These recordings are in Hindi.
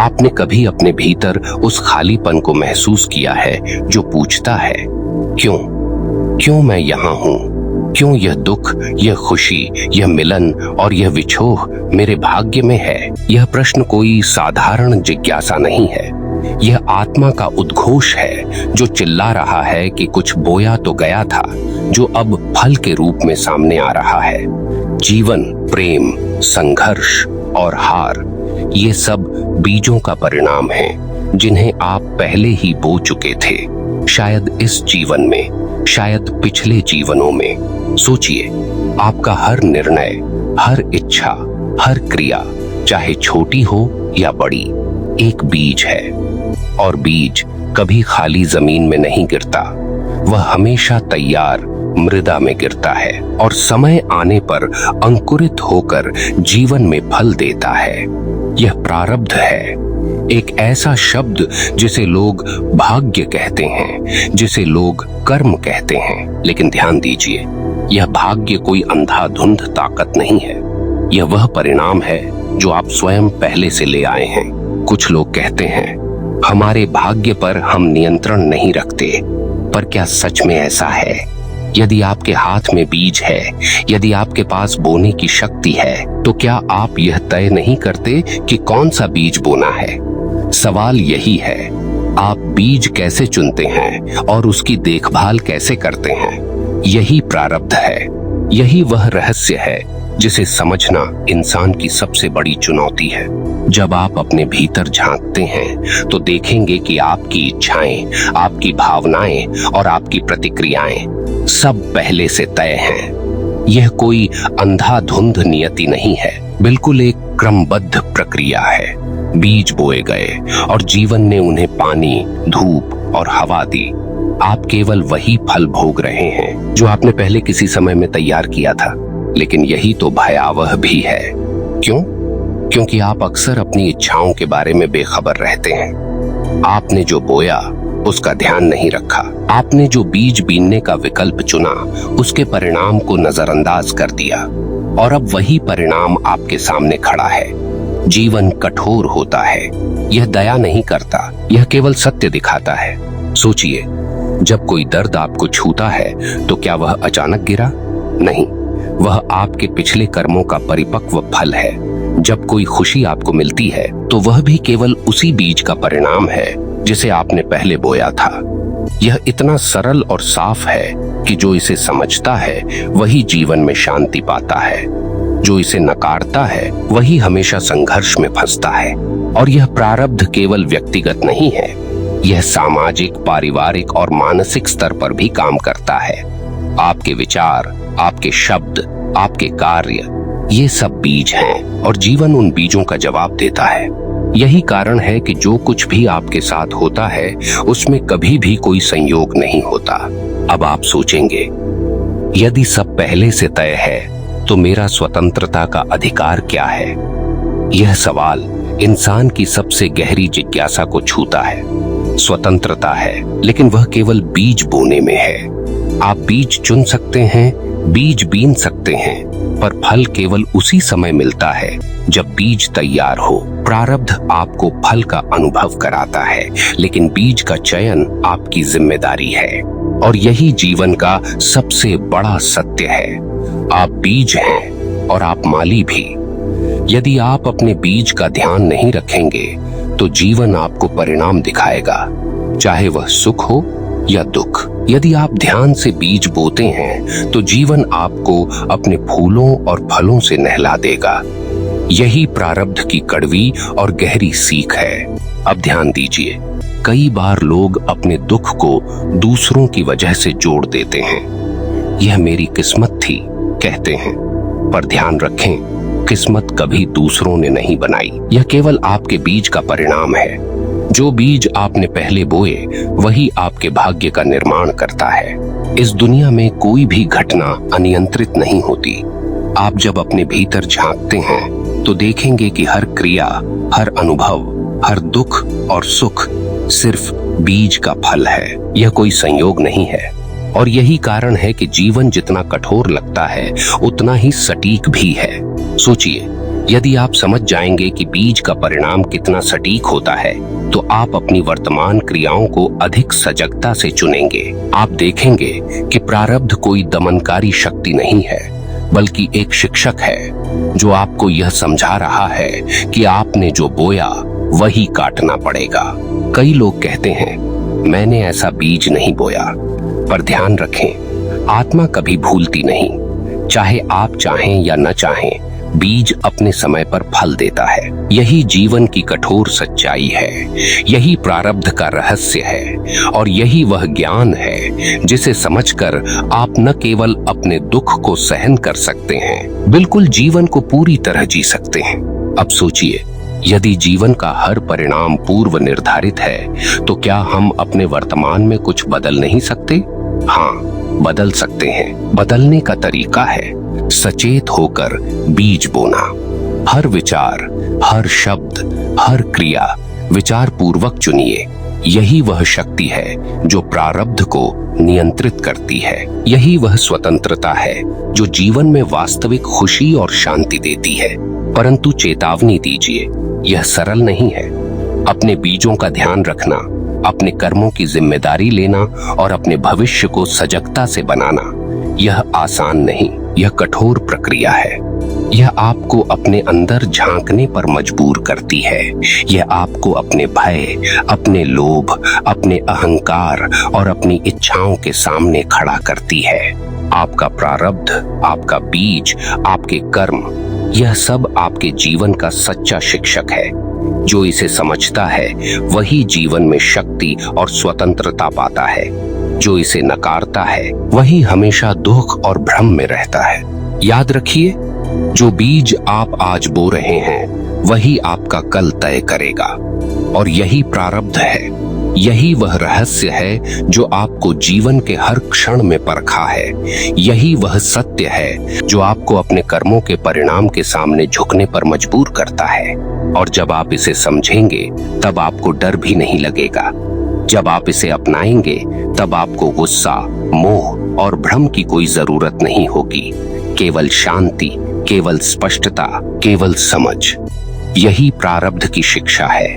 आपने कभी अपने भीतर उस खालीपन को महसूस किया है जो पूछता है, क्यों क्यों मैं यहाँ हूँ? क्यों यह दुख, यह खुशी, यह मिलन और यह विछोह मेरे भाग्य में है? यह प्रश्न कोई साधारण जिज्ञासा नहीं है। यह आत्मा का उद्घोष है जो चिल्ला रहा है कि कुछ बोया तो गया था, जो अब फल के रूप में सामने आ रहा है। जीवन, प्रेम, संघर्ष और हार, ये सब बीजों का परिणाम है जिन्हें आप पहले ही बो चुके थे, शायद इस जीवन में, शायद पिछले जीवनों में। सोचिए, आपका हर निर्णय, हर इच्छा, हर क्रिया, चाहे छोटी हो या बड़ी, एक बीज है। और बीज कभी खाली जमीन में नहीं गिरता, वह हमेशा तैयार मृदा में गिरता है और समय आने पर अंकुरित होकर जीवन में फल देता है। यह प्रारब्ध है, एक ऐसा शब्द जिसे लोग भाग्य कहते हैं, जिसे लोग कर्म कहते हैं। लेकिन ध्यान दीजिए, यह भाग्य कोई अंधाधुंध ताकत नहीं है। यह वह परिणाम है जो आप स्वयं पहले से ले आए हैं। कुछ लोग कहते हैं, हमारे भाग्य पर हम नियंत्रण नहीं रखते, पर क्या सच में ऐसा है? यदि आपके हाथ में बीज है, यदि आपके पास बोने की शक्ति है, तो क्या आप यह तय नहीं करते कि कौन सा बीज बोना है? सवाल यही है, आप बीज कैसे चुनते हैं और उसकी देखभाल कैसे करते हैं? यही प्रारब्ध है, यही वह रहस्य है जिसे समझना इंसान की सबसे बड़ी चुनौती है। जब आप अपने भीतर झांकते हैं तो देखेंगे कि आपकी इच्छाएं, आपकी भावनाएं और आपकी प्रतिक्रियाएं सब पहले से तय हैं। यह कोई अंधाधुंध नियति नहीं है, बिल्कुल एक क्रमबद्ध प्रक्रिया है। बीज बोए गए और जीवन ने उन्हें पानी, धूप और हवा दी। आप केवल वही फल भोग रहे हैं जो आपने पहले किसी समय में तैयार किया था। लेकिन यही तो भयावह भी है। क्यों? क्योंकि आप अक्सर अपनी इच्छाओं के बारे में बेखबर रहते हैं। आपने जो बोया उसका ध्यान नहीं रखा, आपने जो बीज बीनने का विकल्प चुना उसके परिणाम को नजरअंदाज कर दिया, और अब वही परिणाम आपके सामने खड़ा है। जीवन कठोर होता है, यह दया नहीं करता, यह केवल सत्य दिखाता है। सोचिए, जब कोई दर्द आपको छूता है तो क्या वह अचानक गिरा? नहीं, वह आपके पिछले कर्मों का परिपक्व फल है। जब कोई खुशी आपको मिलती है तो वह भी केवल उसी बीज का परिणाम है जिसे आपने पहले बोया था। यह इतना सरल और साफ है कि जो इसे समझता है वही जीवन में शांति पाता है, जो इसे नकारता है वही हमेशा संघर्ष में फंसता है। और यह प्रारब्ध केवल व्यक्तिगत नहीं है, यह सामाजिक, पारिवारिक और मानसिक स्तर पर भी काम करता है। आपके विचार, आपके शब्द, आपके कार्य, ये सब बीज हैं और जीवन उन बीजों का जवाब देता है। यही कारण है कि जो कुछ भी आपके साथ होता है उसमें कभी भी कोई संयोग नहीं होता। अब आप सोचेंगे, यदि सब पहले से तय है तो मेरा स्वतंत्रता का अधिकार क्या है? यह सवाल इंसान की सबसे गहरी जिज्ञासा को छूता है। स्वतंत्रता है, लेकिन वह केवल बीज बोने में है। आप बीज चुन सकते हैं, बीज बीन सकते हैं, पर फल केवल उसी समय मिलता है जब बीज तैयार हो। प्रारब्ध आपको फल का अनुभव कराता है, लेकिन बीज का चयन आपकी जिम्मेदारी है। और यही जीवन का सबसे बड़ा सत्य है। आप बीज हैं और आप माली भी। यदि आप अपने बीज का ध्यान नहीं रखेंगे तो जीवन आपको परिणाम दिखाएगा, चाहे वह सुख हो या दुख। यदि आप ध्यान से बीज बोते हैं तो जीवन आपको अपने फूलों और फलों से नहला देगा। यही प्रारब्ध की कड़वी और गहरी सीख है। अब ध्यान दीजिए, कई बार लोग अपने दुख को दूसरों की वजह से जोड़ देते हैं। यह मेरी किस्मत थी कहते हैं, पर ध्यान रखें, किस्मत कभी दूसरों ने नहीं बनाई। यह केवल आपके बीज का परिणाम है। जो बीज आपने पहले बोए वही आपके भाग्य का निर्माण करता है। इस दुनिया में कोई भी घटना अनियंत्रित नहीं होती। आप जब अपने भीतर झांकते हैं तो देखेंगे कि हर क्रिया, हर अनुभव, हर दुख और सुख सिर्फ बीज का फल है। यह कोई संयोग नहीं है। और यही कारण है कि जीवन जितना कठोर लगता है उतना ही सटीक भी है। सोचिए, यदि आप समझ जाएंगे कि बीज का परिणाम कितना सटीक होता है, तो आप अपनी वर्तमान क्रियाओं को अधिक सजगता से चुनेंगे। आप देखेंगे कि प्रारब्ध कोई दमनकारी शक्ति नहीं है, बल्कि एक शिक्षक है जो आपको यह समझा रहा है कि आपने जो बोया वही काटना पड़ेगा। कई लोग कहते हैं, मैंने ऐसा बीज नहीं बोया, पर ध्यान रखें, आत्मा कभी भूलती नहीं। चाहे आप चाहें या न चाहें, बीज अपने समय पर फल देता है। यही जीवन की कठोर सच्चाई है, यही प्रारब्ध का रहस्य है, और यही वह ज्ञान है जिसे समझकर आप न केवल अपने दुख को सहन कर सकते हैं, बिल्कुल जीवन को पूरी तरह जी सकते हैं। अब सोचिए, यदि जीवन का हर परिणाम पूर्व निर्धारित है, तो क्या हम अपने वर्तमान में कुछ बदल नहीं सकते? हाँ, बदल सकते हैं। बदलने का तरीका है सचेत होकर बीज बोना। हर विचार, हर शब्द, हर क्रिया विचार पूर्वक चुनिए। यही वह शक्ति है जो प्रारब्ध को नियंत्रित करती है। यही वह स्वतंत्रता है जो जीवन में वास्तविक खुशी और शांति देती है। परंतु चेतावनी दीजिए, यह सरल नहीं है। अपने बीजों का ध्यान रखना, अपने कर्मों की जिम्मेदारी लेना और अपने भविष्य को सजगता से बनाना, यह आसान नहीं, यह कठोर प्रक्रिया है। यह आपको अपने अंदर झांकने पर मजबूर करती है। यह आपको अपने भय, अपने लोभ, अपने अहंकार और अपनी इच्छाओं के सामने खड़ा करती है। आपका प्रारब्ध, आपका बीज, आपके कर्म, यह सब आपके जीवन का सच्चा शिक्षक है। जो इसे समझता है वही जीवन में शक्ति और स्वतंत्रता पाता है। जो इसे नकारता है वही हमेशा दुख और भ्रम में रहता है। याद रखिए, जो बीज आप आज बो रहे हैं वही आपका कल तय करेगा। और यही प्रारब्ध है, यही वह रहस्य है जो आपको जीवन के हर क्षण में परखा है। यही वह सत्य है जो आपको अपने कर्मों के परिणाम के सामने झुकने पर मजबूर करता है। और जब आप इसे समझेंगे तब आपको डर भी नहीं लगेगा। जब आप इसे अपनाएंगे तब आपको गुस्सा, मोह और भ्रम की कोई जरूरत नहीं होगी। केवल शांति, केवल स्पष्टता, केवल समझ। यही प्रारब्ध की शिक्षा है।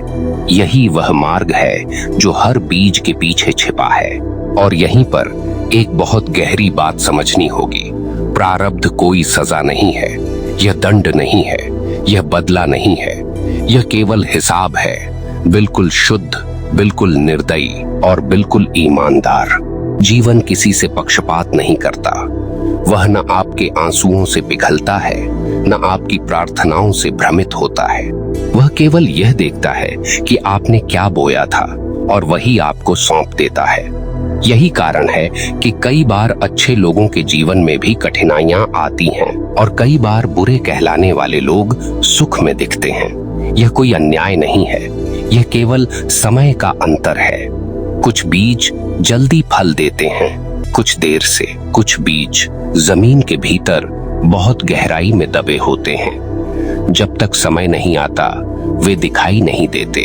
यही वह मार्ग है जो हर बीज के पीछे छिपा है। और यहीं पर एक बहुत गहरी बात समझनी होगी। प्रारब्ध कोई सजा नहीं है, यह दंड नहीं है, यह बदला नहीं है, यह केवल हिसाब है, बिल्कुल शुद्ध, बिल्कुल निर्दयी और बिल्कुल ईमानदार। जीवन किसी से पक्षपात नहीं करता। वह न आपके आंसुओं से पिघलता है, न आपकी प्रार्थनाओं से भ्रमित होता है। वह केवल यह देखता है कि आपने क्या बोया था और वही आपको सौंप देता है। यही कारण है कि कई बार अच्छे लोगों के जीवन में भी कठिनाइयां आती हैं और कई बार बुरे कहलाने वाले लोग सुख में दिखते हैं। यह कोई अन्याय नहीं है, यह केवल समय का अंतर है। कुछ बीज जल्दी फल देते हैं, कुछ देर से। कुछ बीज जमीन के भीतर बहुत गहराई में दबे होते हैं। जब तक समय नहीं आता वे दिखाई नहीं देते,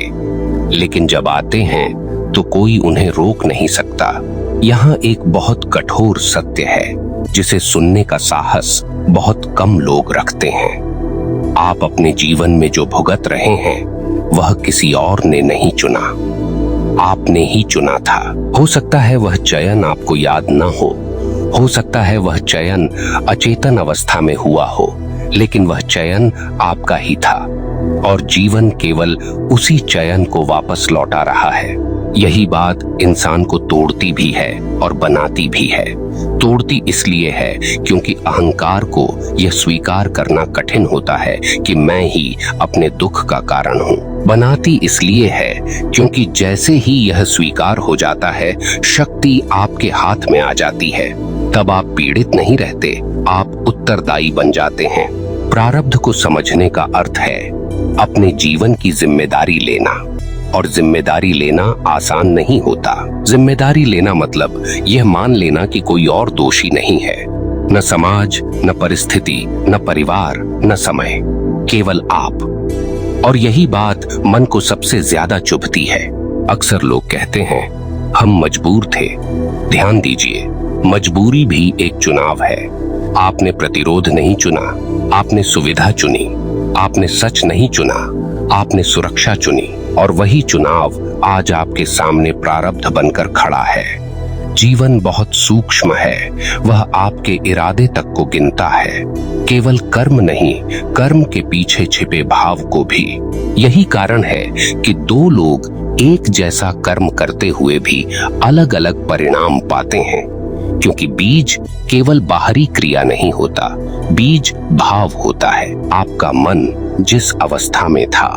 लेकिन जब आते हैं तो कोई उन्हें रोक नहीं सकता। यहाँ एक बहुत कठोर सत्य है जिसे सुनने का साहस बहुत कम लोग रखते हैं। आप अपने जीवन में जो भुगत रहे हैं वह किसी और ने नहीं चुना, आपने ही चुना था। हो सकता है वह चयन आपको याद न हो सकता है वह चयन अचेतन अवस्था में हुआ हो, लेकिन वह चयन आपका ही था और जीवन केवल उसी चयन को वापस लौटा रहा है। यही बात इंसान को तोड़ती भी है और बनाती भी है। तोड़ती इसलिए है क्योंकि अहंकार को यह स्वीकार करना कठिन होता है कि मैं ही अपने दुख का कारण हूँ। बनाती इसलिए है क्योंकि जैसे ही यह स्वीकार हो जाता है, शक्ति आपके हाथ में आ जाती है। तब आप पीड़ित नहीं रहते, आप उत्तरदायी बन जाते हैं। प्रारब्ध को समझने का अर्थ है अपने जीवन की जिम्मेदारी लेना। और जिम्मेदारी लेना आसान नहीं होता। जिम्मेदारी लेना मतलब यह मान लेना कि कोई और दोषी नहीं है, न समाज, न परिस्थिति, न परिवार, न समय, केवल आप। और यही बात मन को सबसे ज्यादा चुभती है। अक्सर लोग कहते हैं हम मजबूर थे। ध्यान दीजिए, मजबूरी भी एक चुनाव है। आपने प्रतिरोध नहीं चुना, आपने सुविधा चुनी। आपने सच नहीं चुना, आपने सुरक्षा चुनी, और वही चुनाव आज आपके सामने प्रारब्ध बनकर खड़ा है। जीवन बहुत सूक्ष्म है, वह आपके इरादे तक को गिनता है, केवल कर्म नहीं, कर्म के पीछे छिपे भाव को भी। यही कारण है कि दो लोग एक जैसा कर्म करते हुए भी अलग अलग परिणाम पाते हैं, क्योंकि बीज केवल बाहरी क्रिया नहीं होता, बीज भाव होता है। आपका मन जिस अवस्था में था,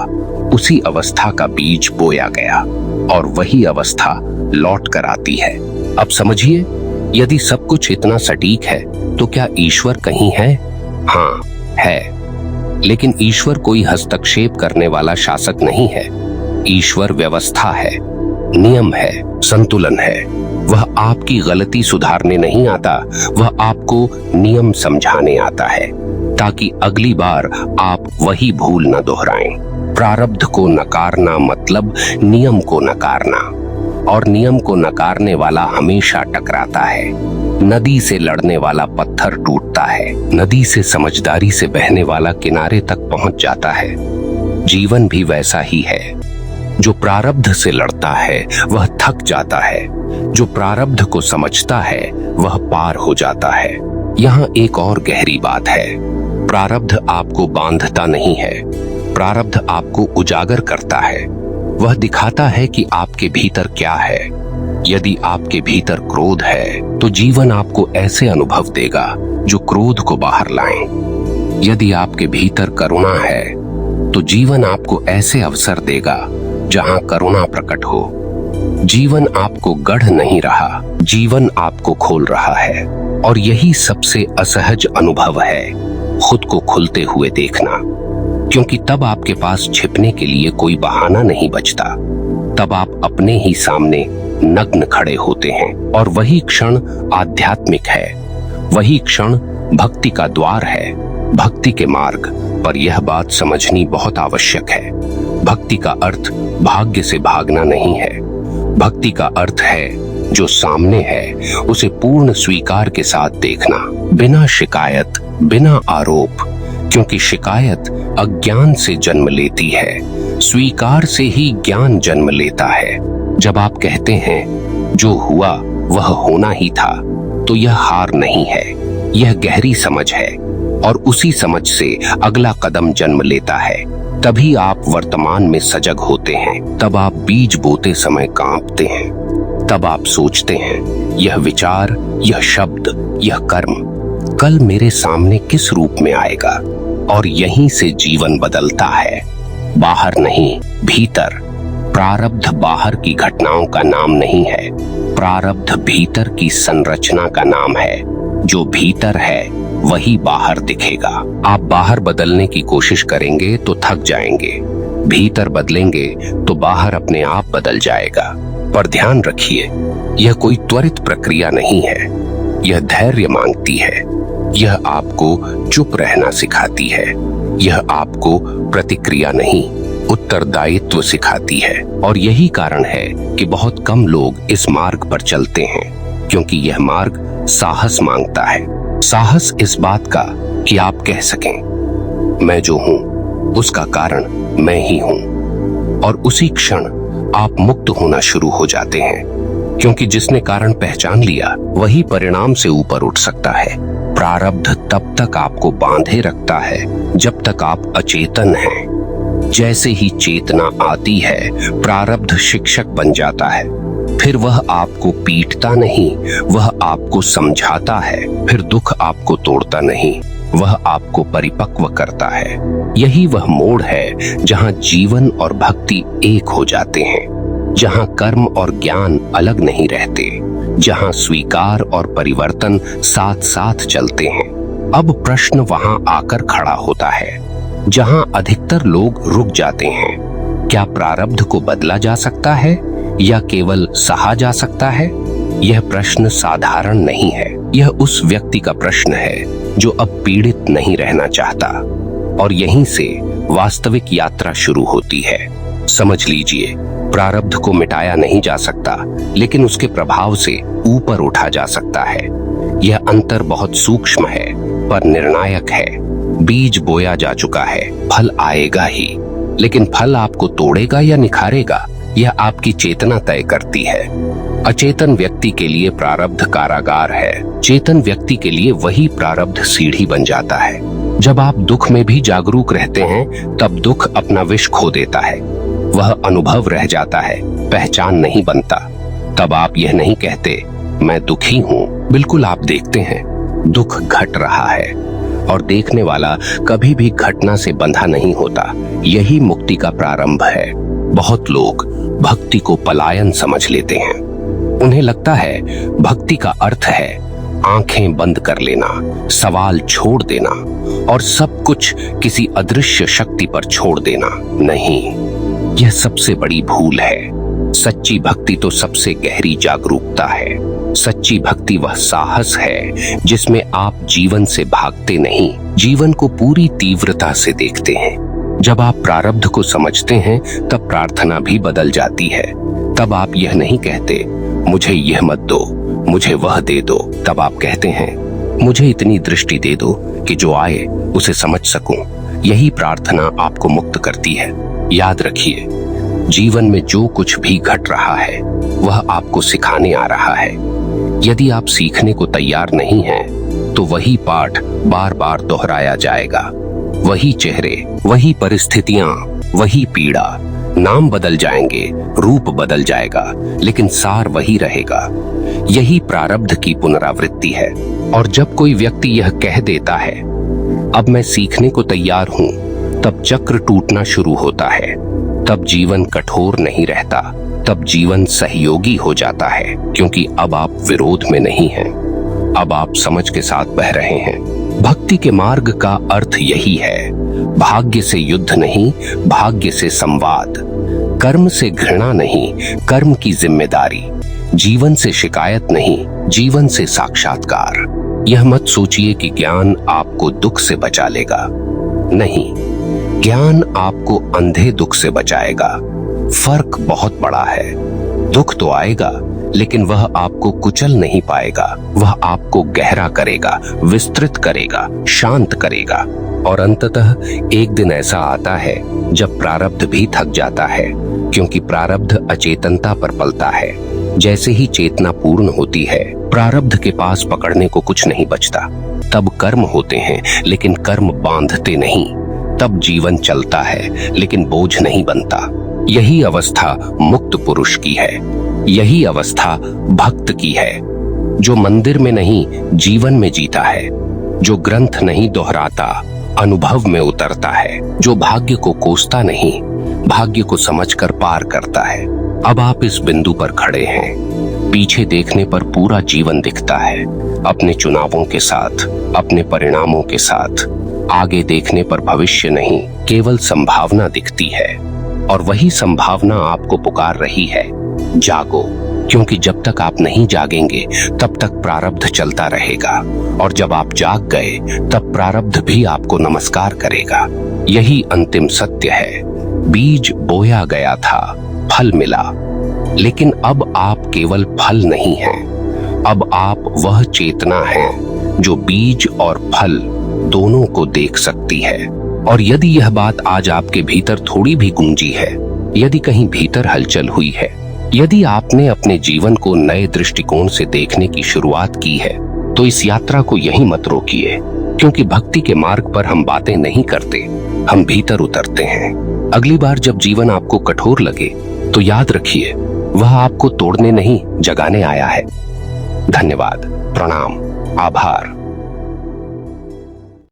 उसी अवस्था का बीज बोया गया और वही अवस्था लौट कर आती है। अब समझिए, यदि सब कुछ इतना सटीक है तो क्या ईश्वर कहीं है? हाँ, है, लेकिन ईश्वर कोई हस्तक्षेप करने वाला शासक नहीं है। ईश्वर व्यवस्था है, नियम है, संतुलन है। वह आपकी गलती सुधारने नहीं आता, वह आपको नियम समझाने आता है, ताकि अगली बार आप वही भूल न दोहराएं। प्रारब्ध को नकारना मतलब नियम को नकारना, और नियम को नकारने वाला हमेशा टकराता है। नदी से लड़ने वाला पत्थर टूटता है, नदी से समझदारी से बहने वाला किनारे तक पहुंच जाता है। जीवन भी वैसा ही है। जो प्रारब्ध से लड़ता है वह थक जाता है, जो प्रारब्ध को समझता है वह पार हो जाता है। यहाँ एक और गहरी बात है, प्रारब्ध आपको बांधता नहीं है, प्रारब्ध आपको उजागर करता है। वह दिखाता है कि आपके भीतर क्या है। यदि आपके भीतर क्रोध है तो जीवन आपको ऐसे अनुभव देगा जो क्रोध को बाहर लाएं। यदि आपके भीतर करुणा है तो जीवन आपको ऐसे अवसर देगा जहां करुणा प्रकट हो। जीवन आपको गढ़ नहीं रहा, जीवन आपको खोल रहा है। और यही सबसे असहज अनुभव है, खुद को खुलते हुए देखना, क्योंकि तब आपके पास छिपने के लिए कोई बहाना नहीं बचता। तब आप अपने ही सामने नग्न खड़े होते हैं, और वही क्षण आध्यात्मिक है, वही क्षण भक्ति का द्वार है, भक्ति के मार्ग पर। यह बात समझनी बहुत आवश्यक है। भक्ति का अर्थ भाग्य से भागना नहीं है। भक्ति का अर्थ है जो सामने है उसे पूर्ण स्वीकार के साथ देखना, बिना शिकायत, बिना आरोप, क्योंकि शिकायत अज्ञान से जन्म लेती है, स्वीकार से ही ज्ञान जन्म लेता है। जब आप कहते हैं जो हुआ वह होना ही था, तो यह हार नहीं है, यह गहरी समझ है, और उसी समझ से अगला कदम जन्म लेता है। तभी आप वर्तमान में सजग होते हैं, तब आप बीज बोते समय कांपते हैं, तब आप सोचते हैं यह विचार, यह शब्द, यह कर्म कल मेरे सामने किस रूप में आएगा। और यहीं से जीवन बदलता है, बाहर नहीं, भीतर। प्रारब्ध बाहर की घटनाओं का नाम नहीं है, प्रारब्ध भीतर की संरचना का नाम है। जो भीतर है वही बाहर दिखेगा। आप बाहर बदलने की कोशिश करेंगे तो थक जाएंगे, भीतर बदलेंगे तो बाहर अपने आप बदल जाएगा। पर ध्यान रखिए, यह कोई त्वरित प्रक्रिया नहीं है, यह धैर्य मांगती है, यह आपको चुप रहना सिखाती है, यह आपको प्रतिक्रिया नहीं, उत्तरदायित्व सिखाती है। और यही कारण है कि बहुत कम लोग इस मार्ग पर चलते हैं, क्योंकि यह मार्ग साहस मांगता है। साहस इस बात का कि आप कह सकें मैं जो हूं उसका कारण मैं ही हूं, और उसी क्षण आप मुक्त होना शुरू हो जाते हैं, क्योंकि जिसने कारण पहचान लिया वही परिणाम से ऊपर उठ सकता है। प्रारब्ध तब तक आपको बांधे रखता है जब तक आप अचेतन हैं। जैसे ही चेतना आती है, प्रारब्ध शिक्षक बन जाता है। फिर वह आपको पीटता नहीं, वह आपको समझाता है। फिर दुख आपको तोड़ता नहीं, वह आपको परिपक्व करता है। यही वह मोड़ है जहां जीवन और भक्ति एक हो जाते हैं, जहां कर्म और ज्ञान अलग नहीं रहते, जहां स्वीकार और परिवर्तन साथ साथ चलते हैं। अब प्रश्न वहां आकर खड़ा होता है जहां अधिकतर लोग रुक जाते हैं। क्या प्रारब्ध को बदला जा सकता है या केवल सहा जा सकता है? यह प्रश्न साधारण नहीं है। यह उस व्यक्ति का प्रश्न है जो अब पीड़ित नहीं रहना चाहता, और यहीं से वास्तविक यात्रा शुरू होती है। समझ लीजिए, प्रारब्ध को मिटाया नहीं जा सकता, लेकिन उसके प्रभाव से ऊपर उठा जा सकता है। यह अंतर बहुत सूक्ष्म है पर निर्णायक है। बीज बोया जा चुका है, फल आएगा ही, लेकिन फल आपको तोड़ेगा या निखारेगा, यह आपकी चेतना तय करती है। अचेतन व्यक्ति के लिए प्रारब्ध कारागार है, चेतन व्यक्ति के लिए वही प्रारब्ध सीढ़ी बन जाता है। जब आप दुख में भी जागरूक रहते हैं, तब दुख अपना विष खो देता है, वह अनुभव रह जाता है, पहचान नहीं बनता। तब आप यह नहीं कहते मैं दुखी हूँ, बिल्कुल आप देखते हैं दुख घट रहा है, और देखने वाला कभी भी घटना से बंधा नहीं होता। यही मुक्ति का प्रारंभ है। बहुत लोग भक्ति को पलायन समझ लेते हैं। उन्हें लगता है भक्ति का अर्थ है आंखें बंद कर लेना, सवाल छोड़ देना और सब कुछ किसी अदृश्य शक्ति पर छोड़ देना। नहीं, यह सबसे बड़ी भूल है। सच्ची भक्ति तो सबसे गहरी जागरूकता है। सच्ची भक्ति वह साहस है जिसमें आप जीवन से भागते नहीं, जीवन को पूरी तीव्रता से देखते हैं। जब आप प्रारब्ध को समझते हैं, तब प्रार्थना भी बदल जाती है। तब आप यह नहीं कहते मुझे यह मत दो, मुझे वह दे दो। तब आप कहते हैं मुझे इतनी दृष्टि दे दो कि जो आए उसे समझ सकूं। यही प्रार्थना आपको मुक्त करती है। याद रखिए, जीवन में जो कुछ भी घट रहा है वह आपको सिखाने आ रहा है। यदि आप सीखने को तैयार नहीं हैं, तो वही पाठ बार बार दोहराया जाएगा। वही चेहरे, वही परिस्थितियां, वही पीड़ा। नाम बदल जाएंगे, रूप बदल जाएगा, लेकिन सार वही रहेगा। यही प्रारब्ध की पुनरावृत्ति है। और जब कोई व्यक्ति यह कह देता है अब मैं सीखने को तैयार हूं, तब चक्र टूटना शुरू होता है। तब जीवन कठोर नहीं रहता, तब जीवन सहयोगी हो जाता है, क्योंकि अब आप विरोध में नहीं हैं, अब आप समझ के साथ बह रहे हैं। भक्ति के मार्ग का अर्थ यही है, भाग्य से युद्ध नहीं, भाग्य से संवाद। कर्म से घृणा नहीं, कर्म की जिम्मेदारी। जीवन से शिकायत नहीं, जीवन से साक्षात्कार। यह मत सोचिए कि ज्ञान आपको दुख से बचा लेगा। नहीं, ज्ञान आपको अंधे दुख से बचाएगा। फर्क बहुत बड़ा है। दुख तो आएगा, लेकिन वह आपको कुचल नहीं पाएगा। वह आपको गहरा करेगा, विस्तृत करेगा, शांत करेगा। और अंततः एक दिन ऐसा आता है जब प्रारब्ध भी थक जाता है, क्योंकि प्रारब्ध अचेतनता पर पलता है। जैसे ही चेतना पूर्ण होती है, प्रारब्ध के पास पकड़ने को कुछ नहीं बचता। तब कर्म होते हैं, लेकिन कर्म बांधते नहीं। तब जीवन चलता है, लेकिन बोझ नहीं बनता। यही अवस्था मुक्त पुरुष की है। यही अवस्था भक्त की है, जो मंदिर में नहीं जीवन में जीता है, जो ग्रंथ नहीं दोहराता अनुभव में उतरता है, जो भाग्य को कोसता नहीं भाग्य को समझकर पार करता है। अब आप इस बिंदु पर खड़े हैं। पीछे देखने पर पूरा जीवन दिखता है, अपने चुनावों के साथ, अपने परिणामों के साथ। आगे देखने पर भविष्य नहीं, केवल संभावना दिखती है। और वही संभावना आपको पुकार रही है, जागो। क्योंकि जब तक आप नहीं जागेंगे, तब तक प्रारब्ध चलता रहेगा, और जब आप जाग गए, तब प्रारब्ध भी आपको नमस्कार करेगा। यही अंतिम सत्य है। बीज बोया गया था, फल मिला, लेकिन अब आप केवल फल नहीं हैं। अब आप वह चेतना हैं जो बीज और फल दोनों को देख सकती है। और यदि यह बात आज आपके भीतर थोड़ी भी गूंजी है, यदि कहीं भीतर हलचल हुई है, यदि आपने अपने जीवन को नए दृष्टिकोण से देखने की शुरुआत की है, तो इस यात्रा को यहीं मत रोकिए। क्योंकि भक्ति के मार्ग पर हम बातें नहीं करते, हम भीतर उतरते हैं। अगली बार जब जीवन आपको कठोर लगे, तो याद रखिए, वह आपको तोड़ने नहीं, जगाने आया है। धन्यवाद, प्रणाम, आभार।